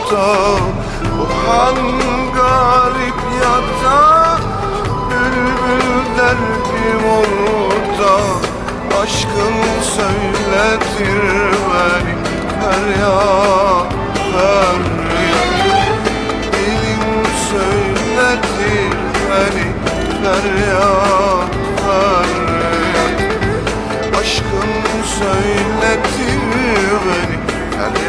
yurtta, bu garip yatta, bülbül derdim orada. Aşkın söyletir beni, feryat feryat. Dilim söyletir beni, feryat feryat. Aşkın söyletir beni, feryat